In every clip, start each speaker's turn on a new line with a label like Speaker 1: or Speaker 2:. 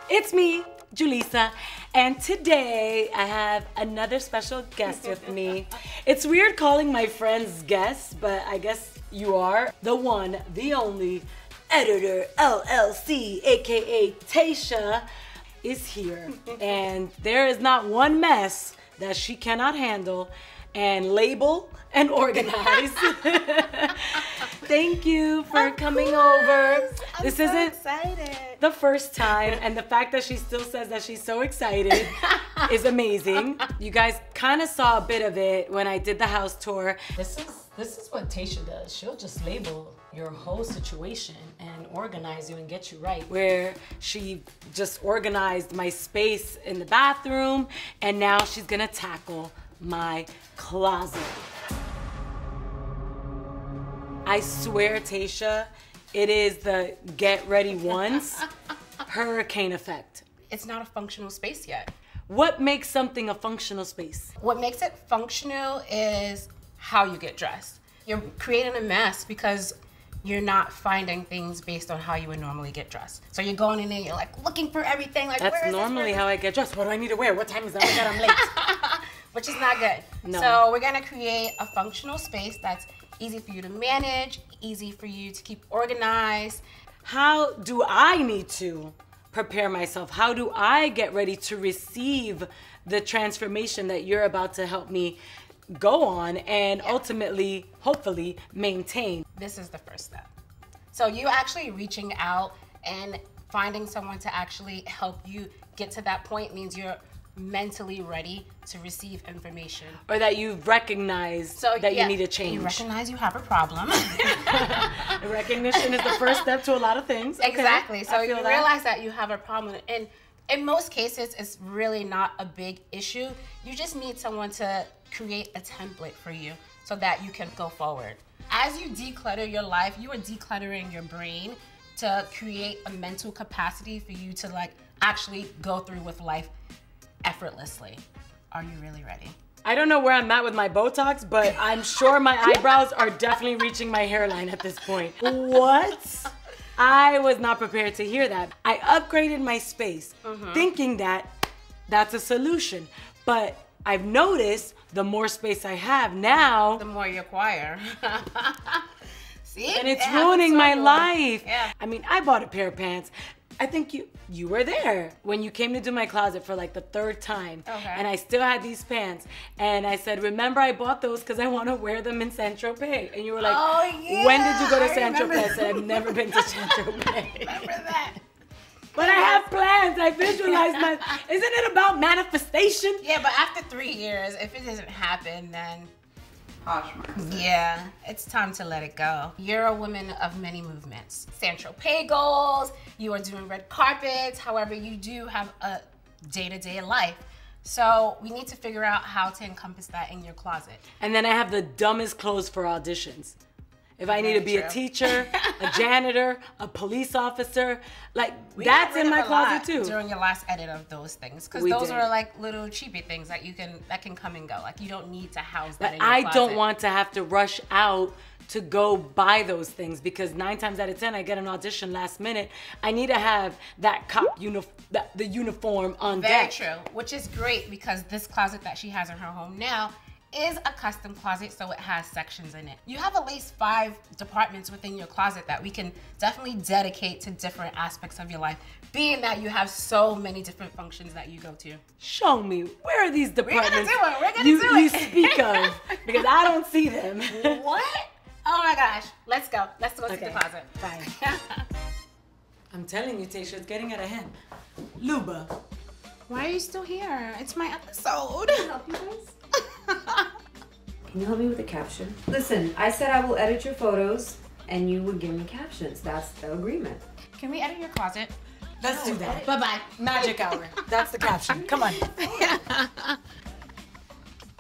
Speaker 1: It's me, Julissa, and today I have another special guest with me. It's weird calling my friends guests, but I guess you are. The one, the only, Editor LLC, aka Tasha, is here. And there is not one mess that she cannot handle and label and organize. Thank you for coming over. This isn't the first time, and the fact that she still says that she's so excited is amazing. You guys kind of saw a bit of it when I did the house tour. This is what Tasha does. She'll just label your whole situation and organize you and get you right. Where she just organized my space in the bathroom, and now she's gonna tackle my closet. I swear, Tasha, it is the get ready once hurricane effect.
Speaker 2: It's not a functional space yet.
Speaker 1: What makes something a functional space?
Speaker 2: What makes it functional is how you get dressed. You're creating a mess because you're not finding things based on how you would normally get dressed. So you're going in there, you're like looking for everything. Like,
Speaker 1: that's normally how I get dressed. What do I need to wear? What time is it? Oh my God, I'm late.
Speaker 2: Which is not good.
Speaker 1: No.
Speaker 2: So we're gonna create a functional space that's easy for you to manage, easy for you to keep organized.
Speaker 1: How do I need to prepare myself? How do I get ready to receive the transformation that you're about to help me go on and ultimately, hopefully, maintain?
Speaker 2: This is the first step. So you actually reaching out and finding someone to actually help you get to that point means you're mentally ready to receive information.
Speaker 1: Or that you've recognized that you need a change.
Speaker 2: You recognize you have a problem.
Speaker 1: Recognition is the first step to a lot of things. Okay.
Speaker 2: Exactly. So you realize that you have a problem. And in most cases, it's really not a big issue. You just need someone to create a template for you so that you can go forward. As you declutter your life, you are decluttering your brain to create a mental capacity for you to actually go through with life effortlessly. Are you really ready?
Speaker 1: I don't know where I'm at with my Botox, but I'm sure my eyebrows are definitely reaching my hairline at this point. What? I was not prepared to hear that. I upgraded my space thinking that that's a solution, but I've noticed the more space I have now,
Speaker 2: the more you acquire. See?
Speaker 1: And it's ruining my life. Yeah. I mean, I bought a pair of pants. I think you were there when you came to do my closet for like the third time. Okay. And I still had these pants. And I said, remember I bought those because I want to wear them in Saint-Tropez. And you were like, oh, yeah. When did you go to Saint-Tropez? I said, I've never been to Saint-Tropez.
Speaker 2: Remember that.
Speaker 1: But I have plans. I visualize my... Isn't it about manifestation?
Speaker 2: Yeah, but after 3 years, if it doesn't happen, then...
Speaker 3: Poshmark.
Speaker 2: Yeah, it's time to let it go. You're a woman of many movements. Saint-Tropez goals, you are doing red carpets, however, you do have a day-to-day life. So we need to figure out how to encompass that in your closet.
Speaker 1: And then I have the dumbest clothes for auditions. If I need to be a teacher, a janitor, a police officer, that's in my closet too.
Speaker 2: During your last edit of those things, because those are like little cheapy things that that can come and go. Like you don't need to house that in your closet.
Speaker 1: I don't want to have to rush out to go buy those things because 9 times out of 10 I get an audition last minute. I need to have that cop the uniform on deck.
Speaker 2: Very true, which is great because this closet that she has in her home now is a custom closet, so it has sections in it. You have at least 5 departments within your closet that we can definitely dedicate to different aspects of your life, being that you have so many different functions that you go to.
Speaker 1: Show me, where are these departments
Speaker 2: We're gonna do it.
Speaker 1: You speak of? Because I don't see them.
Speaker 2: What? Oh my gosh, let's go. Let's go to the closet.
Speaker 1: Fine. I'm telling you, Tasha, it's getting out of hand. Luba.
Speaker 2: Why are you still here? It's my episode.
Speaker 3: Can I help you guys? Can you help me with the caption? Listen, I said I will edit your photos and you would give me captions. That's the agreement.
Speaker 2: Can we edit your closet?
Speaker 1: Let's do that.
Speaker 2: Bye-bye.
Speaker 1: Magic hour. That's the caption. Come on.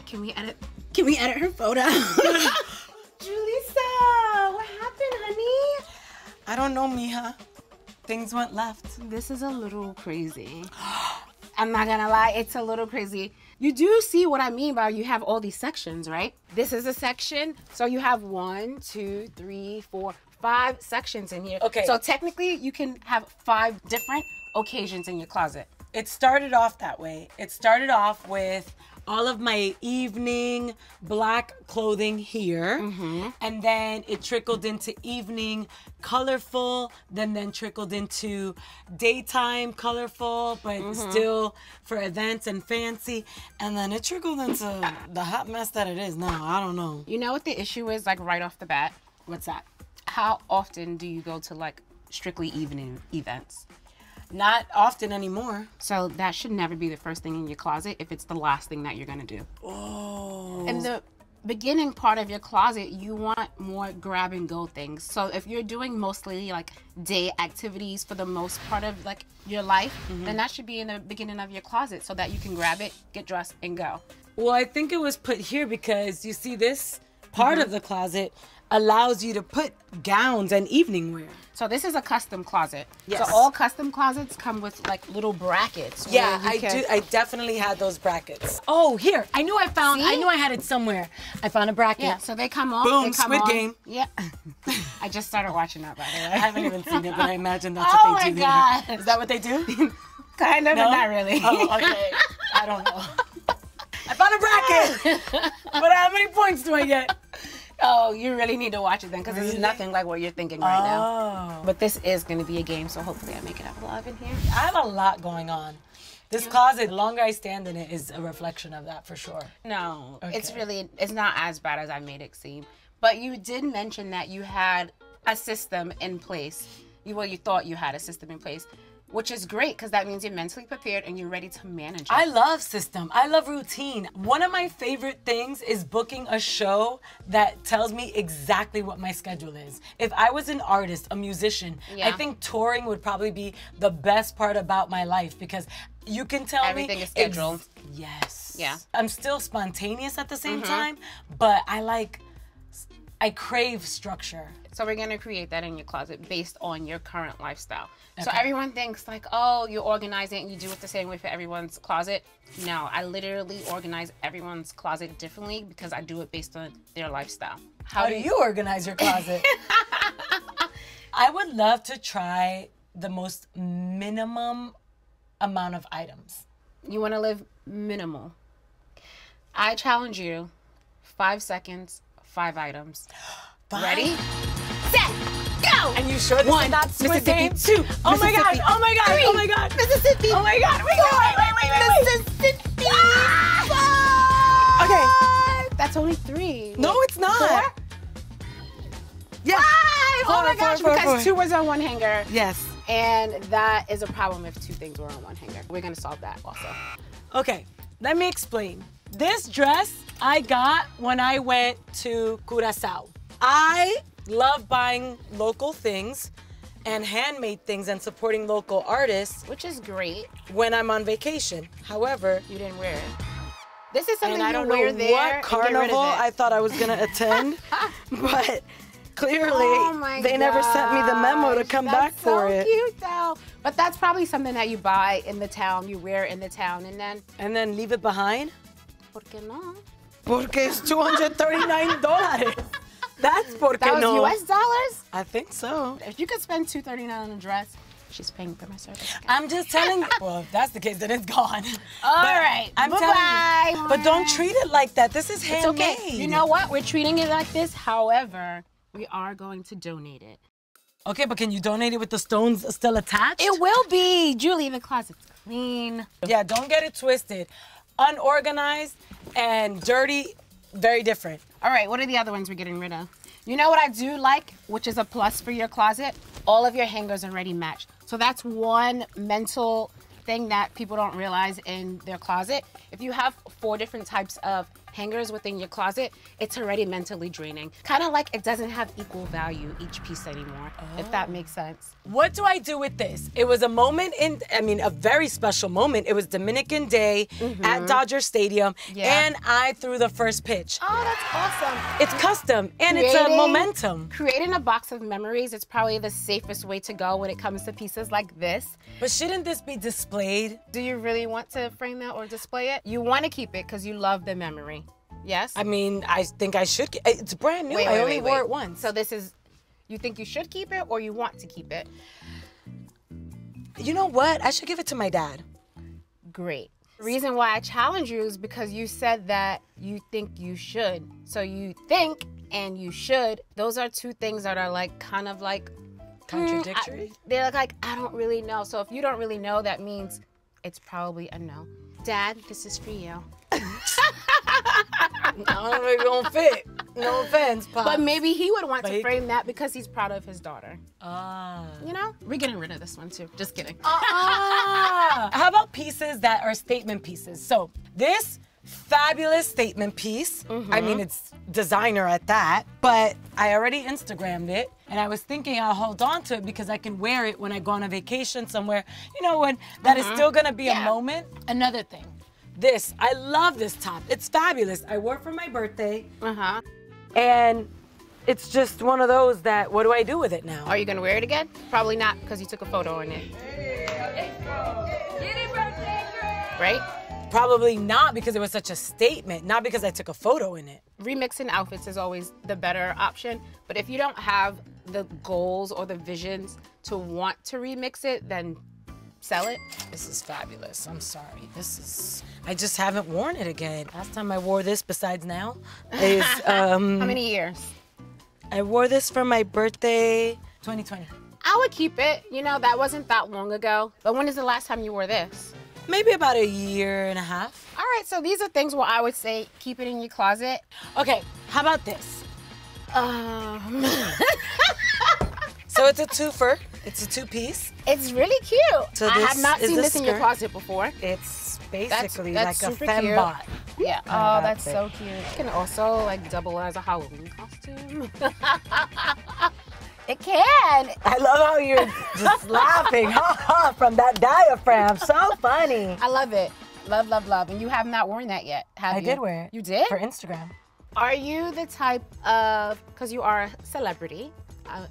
Speaker 2: Can we edit her photo?
Speaker 1: Julissa, what happened, honey? I don't know, mija. Things went left.
Speaker 2: This is a little crazy. I'm not gonna lie, it's a little crazy. You do see what I mean by you have all these sections, right? This is a section, so you have 1, 2, 3, 4, 5 sections in here.
Speaker 1: Okay.
Speaker 2: So technically, you can have 5 different occasions in your closet?
Speaker 1: It started off that way. It started off with all of my evening black clothing here. And then it trickled into evening colorful, then trickled into daytime colorful, but still for events and fancy. And then it trickled into the hot mess that it is now. I don't know.
Speaker 2: You know what the issue is, like right off the bat?
Speaker 1: What's that?
Speaker 2: How often do you go to like strictly evening events?
Speaker 1: Not often anymore.
Speaker 2: So that should never be the first thing in your closet if it's the last thing that you're gonna do.
Speaker 1: Oh.
Speaker 2: In the beginning part of your closet, you want more grab and go things. So if you're doing mostly like day activities for the most part of like your life, then that should be in the beginning of your closet so that you can grab it, get dressed, and go.
Speaker 1: Well, I think it was put here because you see this part of the closet allows you to put gowns and evening wear.
Speaker 2: So this is a custom closet.
Speaker 1: Yes.
Speaker 2: So all custom closets come with like little brackets.
Speaker 1: Yeah, I definitely had those brackets. Oh, here. I knew I had it somewhere. I found a bracket.
Speaker 2: Yeah, so they come off.
Speaker 1: Boom,
Speaker 2: they come
Speaker 1: Squid
Speaker 2: on.
Speaker 1: Game.
Speaker 2: Yeah. I just started watching that, by the way.
Speaker 1: I haven't even seen it, but I imagine that's what they do.
Speaker 2: Oh my God.
Speaker 1: Is that what they do?
Speaker 2: Kind of,
Speaker 1: No?
Speaker 2: but not really.
Speaker 1: Oh, okay. I don't know. I found a bracket. But how many points do I get?
Speaker 2: Oh, you really need to watch it then, because this is nothing like what you're thinking right now. But this is going to be a game, so hopefully I make it out alive in here.
Speaker 1: I have a lot going on. This closet, the longer I stand in it, is a reflection of that for sure.
Speaker 2: No,
Speaker 1: Okay.
Speaker 2: it's not as bad as I made it seem. But you did mention that you had a system in place. You thought you had a system in place, which is great because that means you're mentally prepared and you're ready to manage it.
Speaker 1: I love system. I love routine. One of my favorite things is booking a show that tells me exactly what my schedule is. If I was an artist, a musician, I think touring would probably be the best part about my life because you can tell
Speaker 2: Everything is scheduled.
Speaker 1: Yes.
Speaker 2: Yeah.
Speaker 1: I'm still spontaneous at the same time, but I crave structure.
Speaker 2: So we're going to create that in your closet based on your current lifestyle. So everyone thinks like, oh, you organize it and you do it the same way for everyone's closet. No, I literally organize everyone's closet differently because I do it based on their lifestyle.
Speaker 1: How do you organize your closet? I would love to try the most minimum amount of items.
Speaker 2: You want to live minimal. I challenge you, 5 seconds, 5 items.
Speaker 1: 5?
Speaker 2: Ready? Set, go!
Speaker 1: And you sure this is not Squid Game?
Speaker 2: 2.
Speaker 1: Oh my God, oh my God,
Speaker 2: 3.
Speaker 1: oh my God.
Speaker 2: Mississippi.
Speaker 1: Oh my God, wait.
Speaker 2: Mississippi.
Speaker 1: Okay.
Speaker 2: That's only 3.
Speaker 1: No, it's not.
Speaker 2: 4?
Speaker 1: Yeah.
Speaker 2: 5! Oh my gosh,
Speaker 1: four.
Speaker 2: because 2 was on one hanger.
Speaker 1: Yes.
Speaker 2: And that is a problem if 2 things were on one hanger. We're gonna solve that also.
Speaker 1: Okay, let me explain. This dress I got when I went to Curaçao. I love buying local things and handmade things and supporting local artists
Speaker 2: Which is great.
Speaker 1: when I'm on vacation. However,
Speaker 2: You didn't wear it. This is something
Speaker 1: and I
Speaker 2: you
Speaker 1: don't
Speaker 2: wear
Speaker 1: know
Speaker 2: there
Speaker 1: what
Speaker 2: and get rid
Speaker 1: carnival
Speaker 2: of it.
Speaker 1: I thought I was gonna attend, but clearly
Speaker 2: Oh my
Speaker 1: they never sent me the memo to come back for it.
Speaker 2: That's so cute though. But that's probably something that you buy in the town, you wear in the town, and then,
Speaker 1: And then leave it behind?
Speaker 2: ¿por qué no?
Speaker 1: Porque es $239. That's porque
Speaker 2: That was
Speaker 1: no.
Speaker 2: US dollars?
Speaker 1: I think so.
Speaker 2: If you could spend $239 on a dress, she's paying for my service.
Speaker 1: I'm just telling you. Well, if that's the case, then it's gone.
Speaker 2: All right.
Speaker 1: I'm
Speaker 2: Bye-bye.
Speaker 1: telling you. But don't treat it like that. This is
Speaker 2: It's
Speaker 1: handmade.
Speaker 2: okay. You know what? We're treating it like this. However, we are going to donate it.
Speaker 1: Okay, but can you donate it with the stones still attached?
Speaker 2: It will be. Julie, the closet's clean.
Speaker 1: Yeah, don't get it twisted. Unorganized and dirty, very different.
Speaker 2: All right, what are the other ones we're getting rid of? You know what I do like, which is a plus for your closet? All of your hangers are already matched. So that's one mental thing that people don't realize in their closet. If you have 4 different types of hangers within your closet, it's already mentally draining. Kind of like it doesn't have equal value, each piece anymore, if that makes sense.
Speaker 1: What do I do with this? It was a moment a very special moment. It was Dominican Day at Dodger Stadium, and I threw the first pitch.
Speaker 2: Oh, that's awesome.
Speaker 1: It's custom, and it's a momentum.
Speaker 2: Creating a box of memories is probably the safest way to go when it comes to pieces like this.
Speaker 1: But shouldn't this be displayed?
Speaker 2: Do you really want to frame that or display it? You want to keep it because you love the memory. Yes?
Speaker 1: I mean, I think I should. It's brand new. I only wore it once.
Speaker 2: So this is, you think you should keep it or you want to keep it?
Speaker 1: You know what? I should give it to my dad.
Speaker 2: Great. The reason why I challenge you is because you said that you think you should. So you think and you should. Those are two things that are like kind of like
Speaker 1: contradictory.
Speaker 2: They're like, I don't really know. So if you don't really know, that means it's probably a no. Dad, this is for you.
Speaker 1: I don't know if it's gonna fit. No offense, Pop.
Speaker 2: But maybe he would want to frame that because he's proud of his daughter.
Speaker 1: Ah.
Speaker 2: You know? We're getting rid of this one too. Just kidding.
Speaker 1: How about pieces that are statement pieces? So this fabulous statement piece. I mean, it's designer at that, but I already Instagrammed it, and I was thinking I'll hold on to it because I can wear it when I go on a vacation somewhere, you know, when that is still gonna be a moment. Another thing, this, I love this top. It's fabulous. I wore it for my birthday, and it's just one of those that, what do I do with it now?
Speaker 2: Are you gonna wear it again? Probably not, because you took a photo in it. Right?
Speaker 1: Probably not, because it was such a statement, not because I took a photo in it.
Speaker 2: Remixing outfits is always the better option, but if you don't have the goals or the visions to want to remix it, then sell it.
Speaker 1: This is fabulous. I'm sorry. I just haven't worn it again. Last time I wore this, besides now, is
Speaker 2: How many years?
Speaker 1: I wore this for my birthday, 2020.
Speaker 2: I would keep it. You know, that wasn't that long ago. But when is the last time you wore this?
Speaker 1: Maybe about a year and a half.
Speaker 2: All right, so these are things where I would say keep it in your closet.
Speaker 1: Okay, how about this? So it's a twofer. It's a two-piece.
Speaker 2: It's really cute.
Speaker 1: So
Speaker 2: I have not seen this in your closet before.
Speaker 1: It's basically
Speaker 2: that's
Speaker 1: like a
Speaker 2: super
Speaker 1: fembot.
Speaker 2: Cute. Yeah. Oh, that's so cute. It can also like double as a Halloween costume. It can.
Speaker 1: I love how you're just laughing from that diaphragm. So funny.
Speaker 2: I love it. Love, love, love. And you have not worn that yet, have you?
Speaker 1: I did wear it.
Speaker 2: You did?
Speaker 1: For Instagram.
Speaker 2: Are you the type of, because you are a celebrity,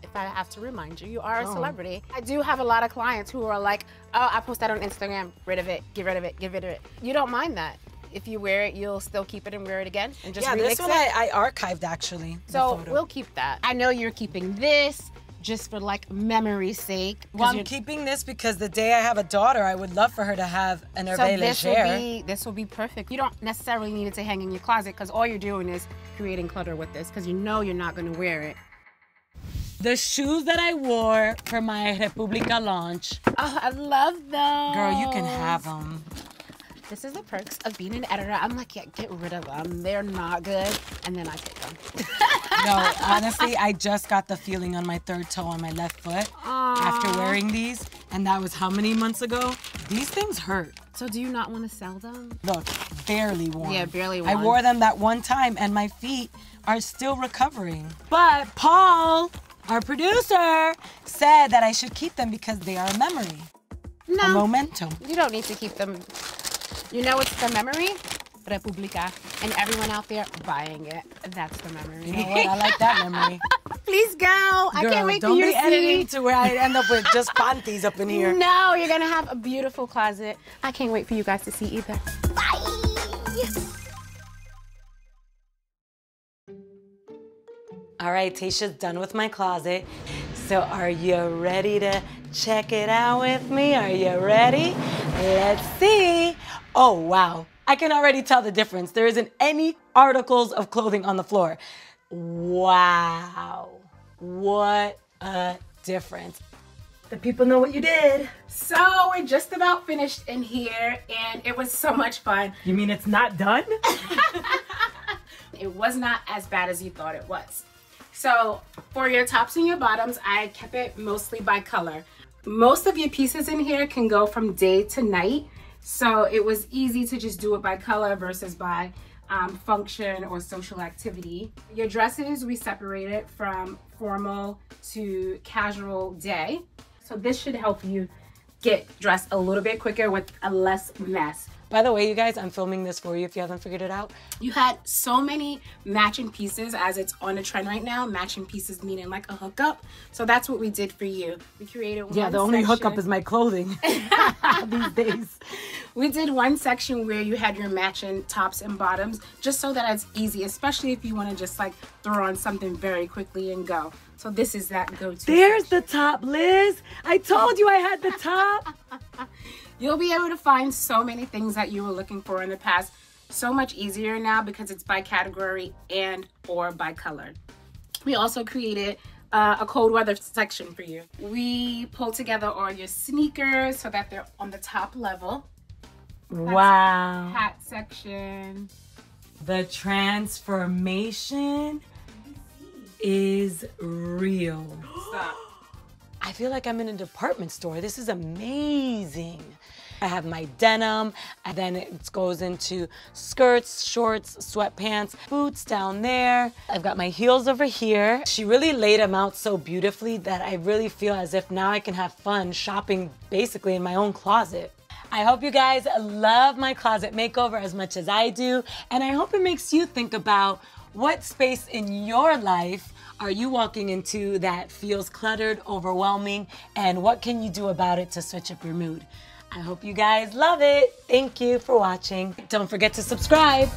Speaker 2: if I have to remind you, you are a celebrity. I do have a lot of clients who are like, oh, I post that on Instagram, rid of it, get rid of it, get rid of it. You don't mind that. If you wear it, you'll still keep it and wear it again and just remix it?
Speaker 1: Yeah, this one I archived actually.
Speaker 2: So we'll keep that. I know you're keeping this just for like memory's sake.
Speaker 1: Well, I'm keeping this because the day I have a daughter, I would love for her to have an hervé légère.
Speaker 2: This will be perfect. You don't necessarily need it to hang in your closet because all you're doing is creating clutter with this because you know you're not going to wear it.
Speaker 1: The shoes that I wore for my República launch.
Speaker 2: Oh, I love those.
Speaker 1: Girl, you can have them.
Speaker 2: This is the perks of being an editor. I'm like, yeah, get rid of them. They're not good. And then I take them.
Speaker 1: No, honestly, I just got the feeling on my third toe on my left foot after wearing these. And that was how many months ago? These things hurt.
Speaker 2: So do you not want to sell them?
Speaker 1: Look, barely worn.
Speaker 2: Yeah, barely worn.
Speaker 1: I wore them that one time and my feet are still recovering. But Paul, our producer, said that I should keep them because they are a memory.
Speaker 2: No.
Speaker 1: A momentum.
Speaker 2: You don't need to keep them. You know it's the memory? República. And everyone out there buying it. That's the memory.
Speaker 1: You know what? I like that memory.
Speaker 2: Please go. Girl, I can't wait for you to see.
Speaker 1: Don't be editing to where I end up with just panties up in here.
Speaker 2: No, you're going to have a beautiful closet. I can't wait for you guys to see either. Bye.
Speaker 1: All right, Tasha's done with my closet. So are you ready to check it out with me? Are you ready? Let's see. Oh, wow. I can already tell the difference. There isn't any articles of clothing on the floor. Wow. What a difference. The people know what you did.
Speaker 2: So we're just about finished in here and it was so much fun.
Speaker 1: You mean it's not done?
Speaker 2: It was not as bad as you thought it was. So for your tops and your bottoms, I kept it mostly by color. Most of your pieces in here can go from day to night. So it was easy to just do it by color versus by function or social activity. Your dresses, we separated from formal to casual day. So this should help you get dressed a little bit quicker with a less mess.
Speaker 1: By the way, you guys, I'm filming this for you if you haven't figured it out.
Speaker 2: You had so many matching pieces, as it's on a trend right now. Matching pieces meaning like a hookup. So that's what we did for you. We created one
Speaker 1: the only hookup is my clothing these days.
Speaker 2: We did one section where you had your matching tops and bottoms, just so that it's easy, especially if you want to just like throw on something very quickly and go. So this is that go-to.
Speaker 1: There's the top, Liz. I told you I had the top.
Speaker 2: You'll be able to find so many things that you were looking for in the past. So much easier now because it's by category and or by color. We also created a cold weather section for you. We pulled together all your sneakers so that they're on the top level.
Speaker 1: Wow.
Speaker 2: Hat section.
Speaker 1: The transformation is real.
Speaker 2: Stop.
Speaker 1: I feel like I'm in a department store. This is amazing. I have my denim, and then it goes into skirts, shorts, sweatpants, boots down there. I've got my heels over here. She really laid them out so beautifully that I really feel as if now I can have fun shopping basically in my own closet. I hope you guys love my closet makeover as much as I do, and I hope it makes you think about what space in your life are you walking into that feels cluttered, overwhelming, and what can you do about it to switch up your mood? I hope you guys love it. Thank you for watching. Don't forget to subscribe.